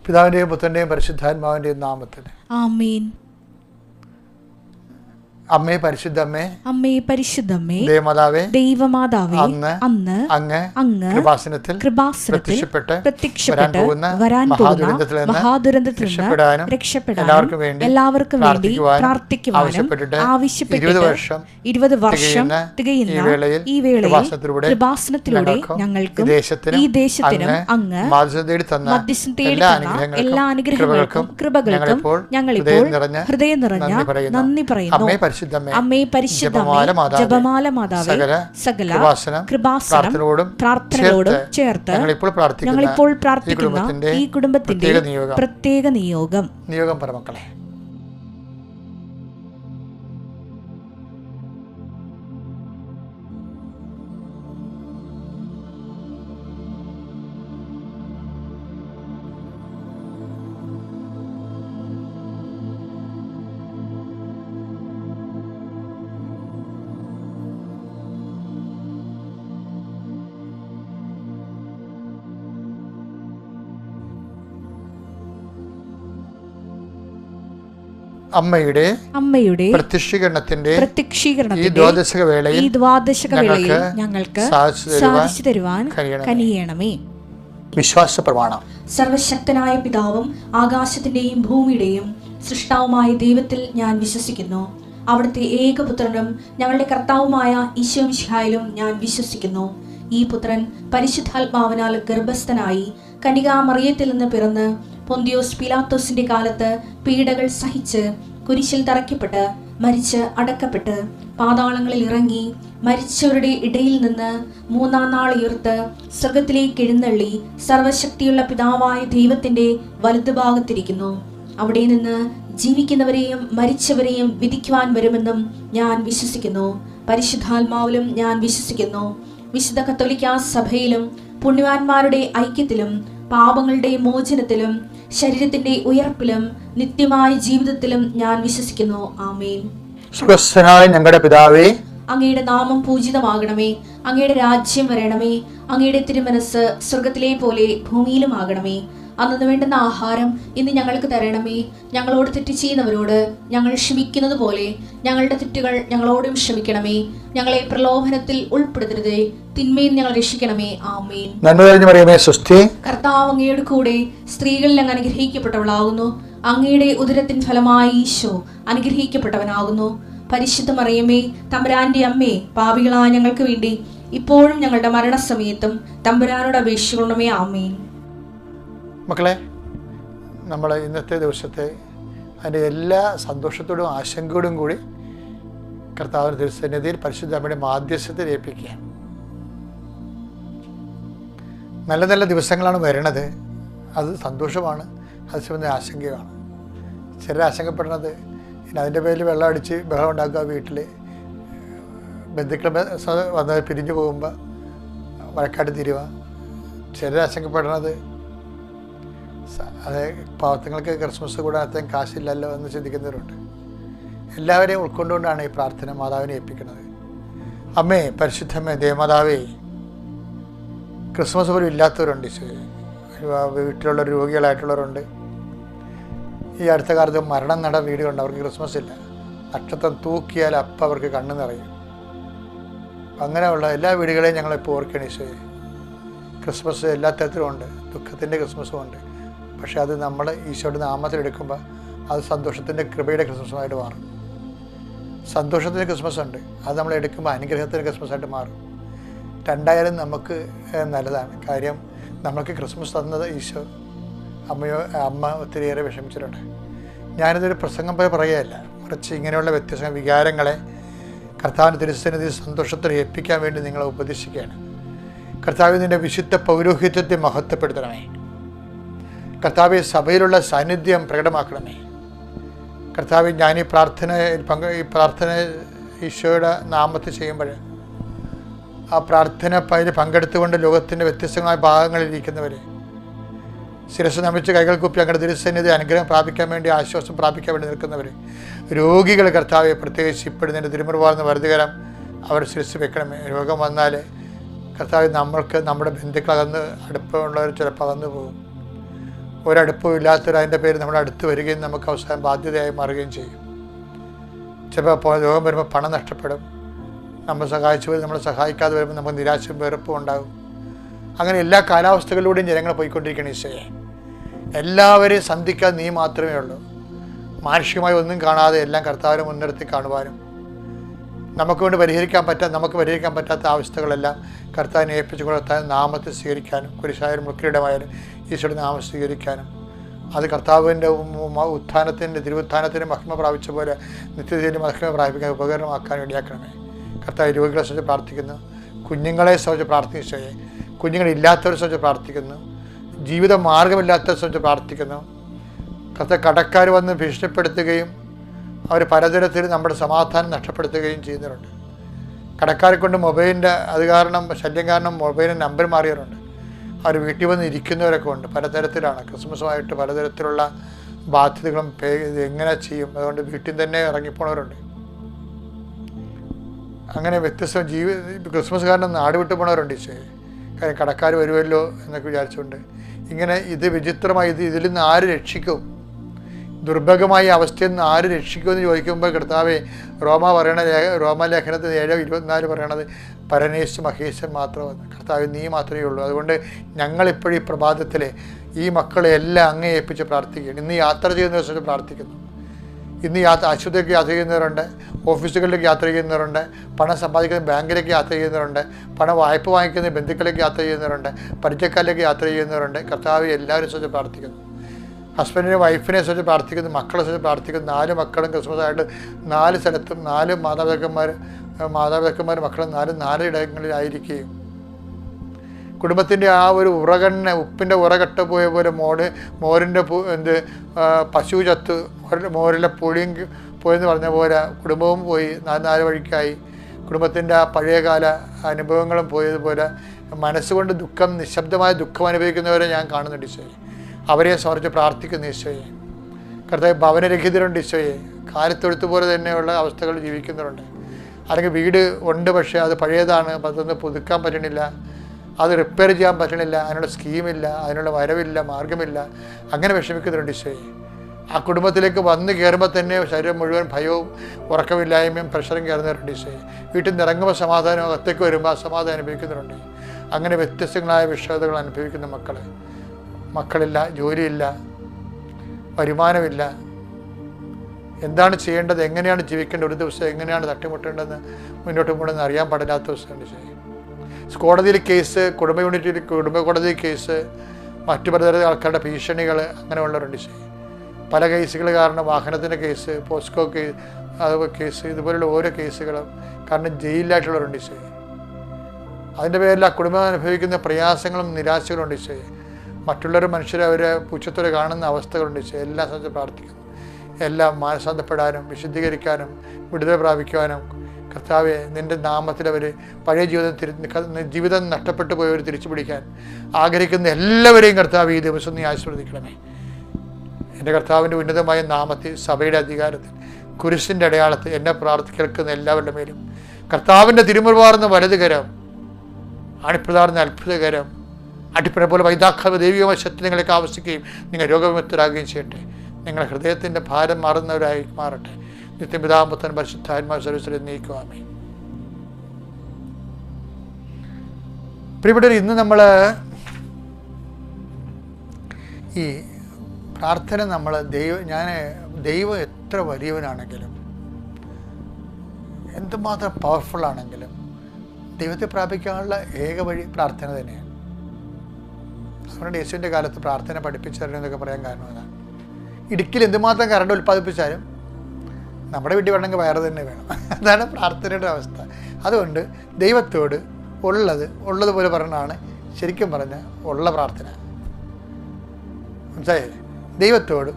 പിതാവിൻ്റെയും പുത്രൻ്റെയും പരിശുദ്ധാത്മാവിൻ്റെയും നാമത്തിൽ ആമേൻ. അമ്മേ പരിശുദ്ധമ്മേ, അമ്മേ പരിശുദ്ധമ്മേ, ദേവമാതാവേ, ദൈവമാതാവേ, അന്ന് അങ്ങ് കൃപാസനത്തിൽ പ്രത്യക്ഷപ്പെട്ട് വരാൻ പോകുന്ന മഹാദുരന്തത്തിൽ നിന്ന് രക്ഷപ്പെടാനും എല്ലാവർക്കും വേണ്ടി പ്രാർത്ഥിക്കുവാനും ആവശ്യപ്പെട്ട് 20 വർഷം തികയുന്ന ഈ വേളയിൽ കൃപാസനത്തിലൂടെ ഞങ്ങൾക്കും ഈ ദേശത്തിനും അങ്ങ് മധ്യസ്ഥം തേടി തന്ന എല്ലാ അനുഗ്രഹങ്ങൾക്കും കൃപകൾക്കും ഞങ്ങളിപ്പോൾ ഹൃദയം നിറഞ്ഞ നന്ദി പറയുന്നു. അമ്മേ പരിശുദ്ധമേ, ജപമാല മാതാവേ, സകല കൃപാസനം പ്രാർത്ഥനയോടും ചേർത്ത് ഞങ്ങളിപ്പോൾ പ്രാർത്ഥിക്കുന്ന ഈ കുടുംബത്തിന്റെ പ്രത്യേക നിയോഗം പരമക്കളെ. അമ്മയുടെ പ്രത്യക്ഷീകരണത്തിന്റെ ഈ ദ്വാദശക വേളയിൽ ഞങ്ങൾക്ക് സാധിച്ചു തരുവാൻ കനിയണമേ. വിശ്വാസ പ്രമാണം. സർവശക്തനായ പിതാവും ആകാശത്തിന്റെയും ഭൂമിയുടെയും സൃഷ്ടാവുമായ ദൈവത്തിൽ ഞാൻ വിശ്വസിക്കുന്നു. അവിടുത്തെ ഏകപുത്രനും ഞങ്ങളുടെ കർത്താവുമായ ഈശോ മിശിഹായിലും ഞാൻ വിശ്വസിക്കുന്നു. ഈ പുത്രൻ പരിശുദ്ധാത്മാവിനാൽ ഗർഭസ്ഥനായി കന്യകാമറിയത്തിൽ നിന്ന് പിറന്ന് പൊന്തിയോസ് പീലാത്തോസിന്റെ കാലത്ത് പീഡകൾ സഹിച്ച് കുരിശിൽ തറയ്ക്കപ്പെട്ട് മരിച്ച് അടക്കപ്പെട്ട് പാതാളങ്ങളിൽ ഇറങ്ങി മരിച്ചവരുടെ ഇടയിൽ നിന്ന് 3-ാം നാൾ ഉയർത്ത് സ്വർഗത്തിലേക്ക് എഴുന്നള്ളി സർവശക്തിയുള്ള പിതാവായ ദൈവത്തിന്റെ വലതുഭാഗത്തിരിക്കുന്നു. അവിടെ നിന്ന് ജീവിക്കുന്നവരെയും മരിച്ചവരെയും വിധിക്കുവാൻ വരുമെന്നും ഞാൻ വിശ്വസിക്കുന്നു. പരിശുദ്ധാത്മാവിലും ഞാൻ വിശ്വസിക്കുന്നു. വിശുദ്ധ കത്തോലിക്കാ സഭയിലും പുണ്യവാന്മാരുടെ ഐക്യത്തിലും പാപങ്ങളുടെ മോചനത്തിലും ശരീരത്തിന്റെ ഉയർപ്പിലും നിത്യമായ ജീവിതത്തിലും ഞാൻ വിശ്വസിക്കുന്നു. ആമേൻ. സ്വർഗ്ഗസ്ഥനായ ഞങ്ങളുടെ പിതാവേ, അങ്ങയുടെ നാമം പൂജിതമാകണമേ. അങ്ങയുടെ രാജ്യം വരണമേ. അങ്ങയുടെ തിരുമനസ് സ്വർഗത്തിലെ പോലെ ഭൂമിയിലും ആകണമേ. അന്നു വേണ്ടുന്ന ആഹാരം ഇന്ന് ഞങ്ങൾക്ക് തരണമേ. ഞങ്ങളോട് തെറ്റ് ചെയ്യുന്നവരോട് ഞങ്ങൾ ക്ഷമിക്കുന്നത് പോലെ ഞങ്ങളുടെ തെറ്റുകൾ ഞങ്ങളോടും ക്ഷമിക്കണമേ. ഞങ്ങളെ പ്രലോഭനത്തിൽ ഉൾപ്പെടുത്തരുതേ, തിന്മയിൽ ഞങ്ങൾ രക്ഷിക്കണമേ. ആമേൻ. കർത്താവ് അങ്ങയുടെ കൂടെ സ്ത്രീകളിൽ അങ്ങ് അനുഗ്രഹിക്കപ്പെട്ടവളാകുന്നു. അങ്ങയുടെ ഉദരത്തിൻ ഫലമായി ഈശോ അനുഗ്രഹിക്കപ്പെട്ടവനാകുന്നു. പരിശുദ്ധ മറിയമേ, തമ്പുരാന്റെ അമ്മേ, പാപികളായ ഞങ്ങൾക്ക് വേണ്ടി ഇപ്പോഴും ഞങ്ങളുടെ മരണസമയത്തും തമ്പുരാനോട് അപേക്ഷിക്കണമേ. ആമേൻ. മക്കളെ, നമ്മൾ ഇന്നത്തെ ദിവസത്തെ അതിൻ്റെ എല്ലാ സന്തോഷത്തോടും ആശങ്കയോടും കൂടി കർത്താവിൻ്റെ തിരുസന്നിധിയിൽ പരിശുദ്ധ അമ്മയുടെ മാധ്യസ്ഥത്തിൽ ഏൽപ്പിക്കുക. നല്ല നല്ല ദിവസങ്ങളാണ് വരണത്. അത് സന്തോഷമാണ്, അത് സംബന്ധിച്ച ആശങ്കയാണ്. ചിലർ ആശങ്കപ്പെടുന്നത് പിന്നെ അതിൻ്റെ പേരിൽ വെള്ളം അടിച്ച് ബഹളം ഉണ്ടാക്കുക, വീട്ടിൽ ബന്ധുക്കൾ വന്ന് പിരിഞ്ഞു പോകുമ്പോൾ വഴക്കാട്ട് തീരുക. ചിലർ ആശങ്കപ്പെടുന്നത് അത് പാവങ്ങൾക്ക് ക്രിസ്മസ് കൂടാൻ അത്രയും കാശില്ലല്ലോ എന്ന് ചിന്തിക്കുന്നവരുണ്ട്. എല്ലാവരെയും ഉൾക്കൊണ്ടുകൊണ്ടാണ് ഈ പ്രാർത്ഥന മാതാവിനെ ഏൽപ്പിക്കുന്നത്. അമ്മേ പരിശുദ്ധമ്മേ, ദേവമാതാവേ, ക്രിസ്മസ് പോലും ഇല്ലാത്തവരുണ്ട്. വീട്ടിലുള്ള രോഗികളായിട്ടുള്ളവരുണ്ട്. ഈ അടുത്ത കാലത്ത് മരണം നട വീടുകളുണ്ട്, അവർക്ക് ക്രിസ്മസ് ഇല്ല. നക്ഷത്രം തൂക്കിയാൽ അപ്പം അവർക്ക് കണ്ണു നിറയും. അങ്ങനെയുള്ള എല്ലാ വീടുകളെയും ഞങ്ങളിപ്പോൾ ഓർക്കണം. ഈശോയെ, ക്രിസ്മസ് എല്ലാ തരത്തിലും ഉണ്ട്, ദുഃഖത്തിൻ്റെ ക്രിസ്മസും ഉണ്ട്. പക്ഷെ അത് നമ്മൾ ഈശോയുടെ നാമത്തിലെടുക്കുമ്പോൾ അത് സന്തോഷത്തിൻ്റെ കൃപയുടെ ക്രിസ്മസുമായിട്ട് മാറും. സന്തോഷത്തിൻ്റെ ക്രിസ്മസ് ഉണ്ട്, അത് നമ്മൾ എടുക്കുമ്പോൾ അനുഗ്രഹത്തിൻ്റെ ക്രിസ്മസായിട്ട് മാറും. രണ്ടായാലും നമുക്ക് നല്ലതാണ്. കാര്യം നമ്മൾക്ക് ക്രിസ്മസ് തന്നത് ഈശോ. അമ്മ ഒത്തിരിയേറെ വിഷമിച്ചിട്ടുണ്ട്. ഞാനിതൊരു പ്രസംഗം പോലെ പറയുകയല്ല, മറിച്ച് ഇങ്ങനെയുള്ള വ്യത്യസ്ത വികാരങ്ങളെ കർത്താവിൻ്റെ തിരുസന്നിധിയിൽ സന്തോഷത്തിൽ ഏൽപ്പിക്കാൻ വേണ്ടി നിങ്ങളെ ഉപദേശിക്കുകയാണ്. കർത്താവിൻ്റെ വിശുദ്ധ പൗരോഹിത്യത്തെ മഹത്വപ്പെടുത്തണമേ. കർത്താവെ, സഭയിലുള്ള സാന്നിധ്യം പ്രകടമാക്കണമേ. കർത്താവെ, ഞാൻ ഈ പ്രാർത്ഥന ഈശോയുടെ നാമത്തിൽ ചെയ്യുമ്പോൾ ആ പ്രാർത്ഥന പങ്കെടുത്തുകൊണ്ട് ലോകത്തിൻ്റെ വ്യത്യസ്തങ്ങളായ ഭാഗങ്ങളിലിരിക്കുന്നവർ ശിരസ് നമിച്ച് കൈകൾ കുപ്പി അങ്ങയുടെ തിരുസന്നിധി അനുഗ്രഹം പ്രാപിക്കാൻ വേണ്ടി, ആശ്വാസം പ്രാപിക്കാൻ വേണ്ടി നിൽക്കുന്നവർ, രോഗികൾ കർത്താവെ, പ്രത്യേകിച്ച് ഇപ്പോഴും തിരുമുറിവാർന്ന വരുതുകരം അവർ ശിരസ് വെക്കണമേ. രോഗം വന്നാൽ കർത്താവ് നമ്മൾക്ക് നമ്മുടെ ബന്ധുക്കൾ അടുപ്പമുള്ളവർ ചിലപ്പോൾ അകന്നു പോകും. ഒരടുപ്പവും ഇല്ലാത്തൊരു അതിൻ്റെ പേര് നമ്മുടെ അടുത്ത് വരികയും നമുക്ക് അവസാനം ബാധ്യതയായി മാറുകയും ചെയ്യും. ചിലപ്പോൾ രോഗം വരുമ്പോൾ പണം നഷ്ടപ്പെടും. നമ്മൾ സഹായിച്ചവർ നമ്മളെ സഹായിക്കാതെ വരുമ്പോൾ നമുക്ക് നിരാശയും വെറുപ്പും ഉണ്ടാകും. അങ്ങനെ എല്ലാ കാലാവസ്ഥകളിലൂടെയും ജനങ്ങൾ പോയിക്കൊണ്ടിരിക്കണം. ഈശോയെ, എല്ലാവരെയും സന്ധിക്കാൻ നീ മാത്രമേ ഉള്ളൂ. മാനുഷികമായി ഒന്നും കാണാതെ എല്ലാം കർത്താവിനെ മുൻനിർത്തി കാണുവാനും നമുക്ക് പരിഹരിക്കാൻ പറ്റാത്ത അവസ്ഥകളെല്ലാം കർത്താവിനെ ഏൽപ്പിച്ചു കൊടുത്താൽ നാമത്തെ സ്വീകരിക്കാനും, കുരിശായാലും മുക്കിടമായാലും ഈശോയുടെ നാമം സ്വീകരിക്കാനും, അത് കർത്താവിൻ്റെ തിരുവുത്ഥാനത്തിൻ്റെ മഹിമ പ്രാപിച്ച പോലെ നിത്യതയിലും മഹിമ പ്രാപിക്കാൻ ഉപകരണമാക്കാൻ വേണ്ടിയാക്കണമേ. കർത്താവ് രോഗികളെ സംബന്ധിച്ച് പ്രാർത്ഥിക്കുന്നു, കുഞ്ഞുങ്ങളെ സംബന്ധിച്ച് പ്രാർത്ഥിക്കുകയെ, കുഞ്ഞുങ്ങളില്ലാത്തവരെ സംബന്ധിച്ച് പ്രാർത്ഥിക്കുന്നു, ജീവിത മാർഗമില്ലാത്തവരെ സംബന്ധിച്ച് പ്രാർത്ഥിക്കുന്നു. കർത്താവ് കടക്കാർ വന്ന് ഭീഷണിപ്പെടുത്തുകയും അവർ പലതരത്തിൽ നമ്മുടെ സമാധാനം നഷ്ടപ്പെടുത്തുകയും ചെയ്യുന്നവരുണ്ട്. കടക്കാരെ കൊണ്ട് മൊബൈലിൻ്റെ ശല്യം കാരണം മൊബൈലിൻ്റെ നമ്പർ മാറിയവരുണ്ട്. അവർ വീട്ടിൽ വന്ന് ഇരിക്കുന്നവരൊക്കെ ഉണ്ട്. പലതരത്തിലാണ്. ക്രിസ്മസുമായിട്ട് പലതരത്തിലുള്ള ബാധ്യതകളും എങ്ങനെ ചെയ്യും, അതുകൊണ്ട് വീട്ടിൽ തന്നെ ഇറങ്ങിപ്പോണവരുണ്ട്. അങ്ങനെ വ്യത്യസ്ത ക്രിസ്മസ് കാരണം നാട് വിട്ടു പോണവരുണ്ട്. ഈശോയെ, കാര്യം കടക്കാർ വരുമല്ലോ എന്നൊക്കെ വിചാരിച്ചുകൊണ്ട് ഇങ്ങനെ ഇത് വിചിത്രമായി ഇതിൽ നിന്ന് ആര് രക്ഷിക്കും, ദുർഭഗമായ അവസ്ഥയിൽ നിന്ന് ആര് രക്ഷിക്കുമെന്ന് ചോദിക്കുമ്പോൾ കർത്താവെ റോമാലേഖനത്തിൽ 7:24 പറയണത് പരനേശ് മഹേശൻ മാത്രമെന്ന്. കർത്താവ് നീ മാത്രമേ ഉള്ളൂ. അതുകൊണ്ട് ഞങ്ങളിപ്പോഴും ഈ പ്രഭാതത്തിൽ ഈ മക്കളെ എല്ലാം അങ്ങേ ഏൽപ്പിച്ച് പ്രാർത്ഥിക്കുകയാണ്. ഇന്ന് യാത്ര ചെയ്യുന്ന ദിവസം പ്രാർത്ഥിക്കുന്നു. ഇന്ന് ആശുപത്രിയിലേക്ക് യാത്ര ചെയ്യുന്നവരുണ്ട്, ഓഫീസുകളിലേക്ക് യാത്ര ചെയ്യുന്നവരുണ്ട്, പണം സമ്പാദിക്കുന്ന ബാങ്കിലേക്ക് യാത്ര ചെയ്യുന്നവരുണ്ട്, പണം വായ്പ വാങ്ങിക്കുന്ന ബന്ധുക്കളിലേക്ക് യാത്ര ചെയ്യുന്നവരുണ്ട്, പരിചയക്കാരിലേക്ക് യാത്ര ചെയ്യുന്നവരുണ്ട്. കർത്താവ് എല്ലാവരും സംബന്ധിച്ച് പ്രാർത്ഥിക്കുന്നു. ഹസ്ബൻഡിനെ വൈഫിനെ സംബന്ധിച്ച് പ്രാർത്ഥിക്കുന്നു, മക്കളെ സംബന്ധിച്ച് പ്രാർത്ഥിക്കുന്നു. 4 മക്കളും ക്രിസ്മസായിട്ട് 4 സ്ഥലത്തും 4 മാതാപിതാക്കന്മാർ മക്കളും 4 ഇടങ്ങളിലായിരിക്കുകയും കുടുംബത്തിൻ്റെ ആ ഒരു ഉപ്പിൻ്റെ ഉറകട്ട പോയ പോലെ മോരിൻ്റെ പശു ചത്ത് മോരിലെ പുളിയും പോയെന്ന് പറഞ്ഞ പോലെ കുടുംബവും പോയി 4 വഴിക്കായി. കുടുംബത്തിൻ്റെ ആ പഴയകാല അനുഭവങ്ങളും പോയതുപോലെ മനസ്സുകൊണ്ട് നിശബ്ദമായ ദുഃഖം അനുഭവിക്കുന്നവരെ ഞാൻ കാണുന്നുണ്ട്. ഈശോയെ, അവരെ സമർപ്പിച്ച് പ്രാർത്ഥിക്കുന്നു. ഈശോയെ, കർത്താവ് ഭവനരഹിതരുണ്ട്. ഈശോയെ, കാലത്തൊഴുത്ത് പോലെ തന്നെയുള്ള അവസ്ഥകൾ ജീവിക്കുന്നവരുണ്ട്. അല്ലെങ്കിൽ വീട് ഉണ്ട്, പക്ഷേ അത് പഴയതാണ്, അതൊന്ന് പുതുക്കാൻ പറ്റണില്ല, അത് റിപ്പയർ ചെയ്യാൻ പറ്റണില്ല, അതിനുള്ള സ്കീമില്ല, അതിനുള്ള വരവില്ല, മാർഗമില്ല, അങ്ങനെ വിഷമിക്കുന്നുണ്ട്. ഈശോയെ, ആ കുടുംബത്തിലേക്ക് വന്ന് കയറുമ്പോൾ തന്നെ ശരീരം മുഴുവൻ ഭയവും ഉറക്കമില്ലായ്മയും പ്രഷറും കയറുന്നവരുണ്ട്. ഈശോയെ, വീട്ടിൽ നിന്ന് ഇറങ്ങുമ്പോൾ സമാധാനം, അകത്തേക്ക് വരുമ്പോൾ അസമാധാനം അനുഭവിക്കുന്നുണ്ട്. അങ്ങനെ വ്യത്യസ്തങ്ങളായ വിഷയതകൾ അനുഭവിക്കുന്ന മക്കളില്ല, ജോലിയില്ല, വരുമാനമില്ല, എന്താണ് ചെയ്യേണ്ടത്, എങ്ങനെയാണ് ജീവിക്കേണ്ടത്, ഒരു ദിവസം എങ്ങനെയാണ് തട്ടിമുട്ടേണ്ടതെന്ന് മുന്നോട്ട് പോകണമെന്ന് അറിയാൻ പാടില്ലാത്ത ദിവസമുണ്ട്. കോടതിയിൽ കേസ്, കുടുംബ കോടതി കേസ്, മറ്റു പലതരം ആൾക്കാരുടെ ഭീഷണികൾ, അങ്ങനെയുള്ളവരുണ്ട്. പല കേസുകൾ കാരണം വാഹനത്തിൻ്റെ കേസ്, പോസ്കോ കേസ്, ഇതുപോലുള്ള ഓരോ കേസുകളും കാരണം ജയിലിലായിട്ടുള്ളവരുണ്ട്. അതിൻ്റെ പേരിൽ ആ കുടുംബം അനുഭവിക്കുന്ന പ്രയാസങ്ങളും നിരാശകളും ഉണ്ട്. മറ്റുള്ളവർ മനുഷ്യരെ അവരെ പുച്ഛത്തോടെ കാണുന്ന അവസ്ഥകളുണ്ട്. എല്ലാം സംബന്ധിച്ച് പ്രാർത്ഥിക്കുന്നു. എല്ലാം മാനസാന്തപ്പെടാനും വിശുദ്ധീകരിക്കാനും വിടുതൽ പ്രാപിക്കുവാനും കർത്താവെ, നിൻ്റെ നാമത്തിൽ അവർ പഴയ ജീവിതം നഷ്ടപ്പെട്ടു പോയവർ തിരിച്ചു പിടിക്കാൻ ആഗ്രഹിക്കുന്ന എല്ലാവരെയും കർത്താവ് ഈ ദിവസം നീ ആശീർവദിക്കണമേ. എൻ്റെ കർത്താവിൻ്റെ ഉന്നതമായ നാമത്തിൽ, സഭയുടെ അധികാരത്തിൽ, കുരിശിൻ്റെ അടയാളത്തിൽ എന്നെ കേൾക്കുന്ന എല്ലാവരുടെ മേലും കർത്താവിൻ്റെ തിരുമുറുവാർന്ന വലതുകരം, അണിപ്രതാർന്ന അത്ഭുതകരം, അടിപ്പഴ പോലെ വൈദാഖ ദൈവികമായ ശക്തി നിങ്ങളേക്ക് ആവശ്യിക്കുകയും നിങ്ങൾ രോഗവിമുക്തരാകുകയും ചെയ്യട്ടെ. നിങ്ങളുടെ ഹൃദയത്തിൻ്റെ ഭാരം മാറുന്നവരായി മാറട്ടെ. നിത്യപിതാമ്പത്തൻ പരിശുദ്ധാത്മാ സർവീസിൽ നീക്കുവാമേ. പ്രിയപ്പെട്ടവർ, ഇന്ന് നമ്മൾ ഈ പ്രാർത്ഥന ദൈവം എത്ര വലിയവനാണെങ്കിലും എന്തുമാത്രം പവർഫുൾ ആണെങ്കിലും ദൈവത്തെ പ്രാപിക്കാനുള്ള ഏക വഴി പ്രാർത്ഥന തന്നെയാണ്. അതുകൊണ്ട് യേശുവിൻ്റെ കാലത്ത് പ്രാർത്ഥന പഠിപ്പിച്ചു തരണമെന്നൊക്കെ പറയാൻ കാരണം അതാണ്. ഇടുക്കിയിൽ എന്തുമാത്രം കറണ്ട് ഉൽപ്പാദിപ്പിച്ചാലും നമ്മുടെ വീട്ടിൽ വേണമെങ്കിൽ വയറ് തന്നെ വേണം. അതാണ് പ്രാർത്ഥനയുടെ അവസ്ഥ. അതുകൊണ്ട് ദൈവത്തോട് ഉള്ളതുപോലെ പറഞ്ഞാണ് ശരിക്കും പറഞ്ഞ ഉള്ള പ്രാർത്ഥന. മനസ്സിലായില്ലേ? ദൈവത്തോട്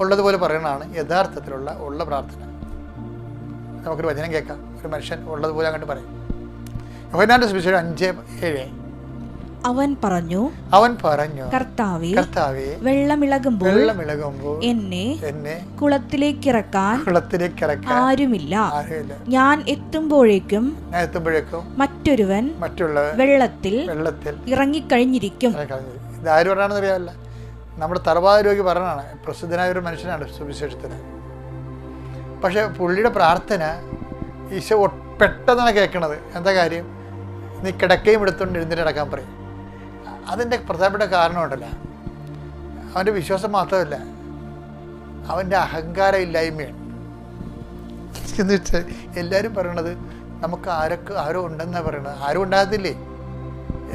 ഉള്ളതുപോലെ പറയുന്നതാണ് യഥാർത്ഥത്തിലുള്ള ഉള്ള പ്രാർത്ഥന. നമുക്കൊരു വചനം കേൾക്കാം. ഒരു മനുഷ്യൻ ഉള്ളതുപോലെ അങ്ങോട്ട് പറയും. യോഹന്നാന്റെ സുവിശേഷം 5:7. അവൻ പറഞ്ഞു കർത്താവേ, വെള്ളമിളകുമ്പോൾ എന്നെ കുളത്തിലേക്കിറക്കാൻ ആരുമില്ല. ഞാൻ എത്തുമ്പോഴേക്കും മറ്റുള്ളവൻ വെള്ളത്തിൽ ഇറങ്ങിക്കഴിഞ്ഞിരിക്കും. ഇതാര് പറഞ്ഞാണെന്ന് അറിയാമല്ല. നമ്മുടെ തറവാട് രോഗി പറഞ്ഞാണ്, പ്രസിദ്ധനായ ഒരു മനുഷ്യനാണ് സുവിശേഷത്തിന്. പക്ഷേ പുള്ളിയുടെ പ്രാർത്ഥന ഈശോ പെട്ടെന്നാണ് കേൾക്കണത്. എന്താ കാര്യം? നീ കിടക്കയും എടുത്തുകൊണ്ട് എഴുന്നേറ്റ് നടക്കാൻ പറയും. അതിൻ്റെ പ്രധാനപ്പെട്ട കാരണമുണ്ടല്ല, അവൻ്റെ വിശ്വാസം മാത്രമല്ല, അവൻ്റെ അഹങ്കാര ഇല്ലായ്മയാണ്. എന്ന് വെച്ചാൽ എല്ലാവരും പറയണത് നമുക്ക് ആരോ ഉണ്ടെന്നാണ് പറയണത്. ആരും ഉണ്ടാകത്തില്ലേ,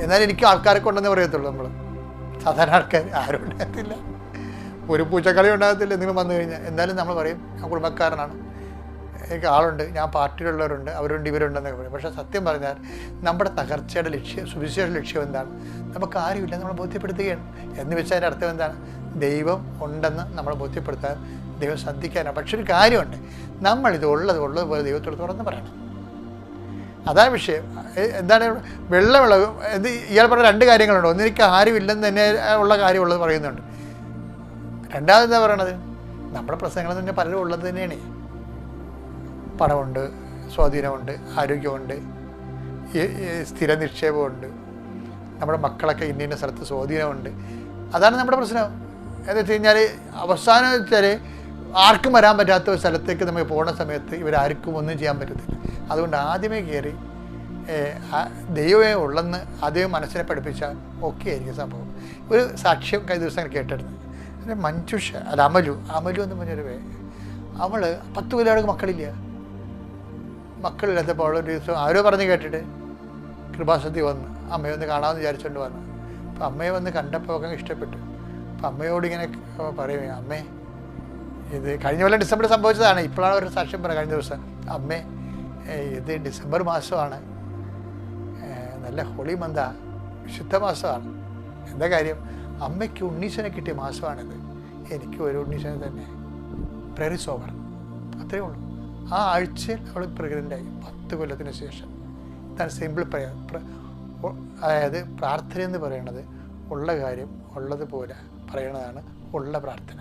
എന്നാൽ എനിക്ക് ആൾക്കാരൊക്കെ ഉണ്ടെന്നേ പറയത്തുള്ളൂ. നമ്മൾ സാധാരണ ആൾക്കാർ ആരും ഉണ്ടാകത്തില്ല, ഒരു പൂച്ചക്കളി ഉണ്ടാകത്തില്ല എന്തെങ്കിലും വന്നു കഴിഞ്ഞാൽ. എന്തായാലും നമ്മൾ പറയും ഞാൻ കുടുംബക്കാരനാണ്, എനിക്ക് ആളുണ്ട്, ഞാൻ പാർട്ടിയിലുള്ളവരുണ്ട്, അവരുണ്ട്, ഇവരുണ്ടെന്നൊക്കെ പറയും. പക്ഷേ സത്യം പറഞ്ഞാൽ നമ്മുടെ തകർച്ചയുടെ ലക്ഷ്യം, സുവിശേഷ ലക്ഷ്യം എന്താണ്? നമുക്ക് ആരുമില്ല നമ്മൾ ബോധ്യപ്പെടുത്തുകയാണ്. എന്ന് വെച്ചാൽ അതിൻ്റെ അർത്ഥം എന്താണ്? ദൈവം ഉണ്ടെന്ന് നമ്മൾ ബോധ്യപ്പെടുത്താൻ ദൈവം ശ്രദ്ധിക്കാനാണ്. പക്ഷെ ഒരു കാര്യമുണ്ട്, നമ്മളിത് ഉള്ളതുപോലെ ദൈവത്തോട് തുറന്ന് പറയണം. അതാണ് വിഷയം. എന്താണ് വെള്ളവിളവ്? ഇയാൾ പറഞ്ഞ രണ്ട് കാര്യങ്ങളുണ്ട്. ഒന്ന്, എനിക്ക് ആരുമില്ലെന്ന് തന്നെ ഉള്ള കാര്യമുള്ളത് പറയുന്നുണ്ട്. രണ്ടാമത് എന്താ പറയണത്? നമ്മുടെ പ്രശ്നങ്ങൾ തന്നെ പലരും ഉള്ളത് തന്നെയാണ്. പണമുണ്ട്, സ്വാധീനമുണ്ട്, ആരോഗ്യമുണ്ട്, സ്ഥിര നിക്ഷേപമുണ്ട്, നമ്മുടെ മക്കളൊക്കെ ഇന്ന സ്ഥലത്ത് സ്വാധീനമുണ്ട്. അതാണ് നമ്മുടെ പ്രശ്നം. എന്ന് വെച്ച് കഴിഞ്ഞാൽ അവസാനം വെച്ചാൽ ആർക്കും വരാൻ പറ്റാത്ത ഒരു സ്ഥലത്തേക്ക് നമ്മൾ പോകുന്ന സമയത്ത് ഇവരാർക്കും ഒന്നും ചെയ്യാൻ പറ്റത്തില്ല. അതുകൊണ്ട് ആദ്യമേ കയറി ദൈവമേ ഉള്ളെന്ന് ആദ്യമേ മനസ്സിനെ പഠിപ്പിച്ചാൽ ഓക്കെ ആയിരിക്കും സംഭവം. ഒരു സാക്ഷ്യം കഴിഞ്ഞ ദിവസം കേട്ടെടുത്ത്, മഞ്ജുഷ അല്ല അമലു എന്ന് പറഞ്ഞൊരു അവൾ 10 കൊല്ലം മക്കളില്ല. മക്കളില്ലാത്തപ്പോൾ അവളൊരു ദിവസം ആരോ പറഞ്ഞ് കേട്ടിട്ട് കൃപാസതി വന്ന് അമ്മയെ ഒന്ന് കാണാമെന്ന് വിചാരിച്ചുകൊണ്ട് വന്നു. അപ്പം അമ്മയെ വന്ന് കണ്ടപ്പോൾ ഒക്കെ ഇഷ്ടപ്പെട്ടു. അപ്പം അമ്മയോട് ഇങ്ങനെ പറയുക, അമ്മേ ഇത് കഴിഞ്ഞ കൊല്ലം ഡിസംബറിൽ സംഭവിച്ചതാണ്, ഇപ്പോഴാണ് ഒരു സാക്ഷ്യം പറയുക കഴിഞ്ഞ ദിവസം. അമ്മേ ഇത് ഡിസംബർ മാസമാണ്, നല്ല ഹോളി മന്താ, വിശുദ്ധ മാസമാണ്. എന്താ കാര്യം? അമ്മയ്ക്ക് ഉണ്ണീശനെ കിട്ടിയ മാസമാണിത്, എനിക്ക് ഒരു ഉണ്ണീശനെ തന്നെ. Prayer is over. അത്രയേ ഉള്ളൂ. ആ ആഴ്ചയിൽ അവൾ പ്രഗ്നൻ്റായി 10 കൊല്ലത്തിന് ശേഷം. ഇതാണ് സിമ്പിൾ പ്രയർ. അതായത് പ്രാർത്ഥന എന്ന് പറയുന്നത് ഉള്ള കാര്യം ഉള്ളതുപോലെ പറയണതാണ് ഉള്ള പ്രാർത്ഥന.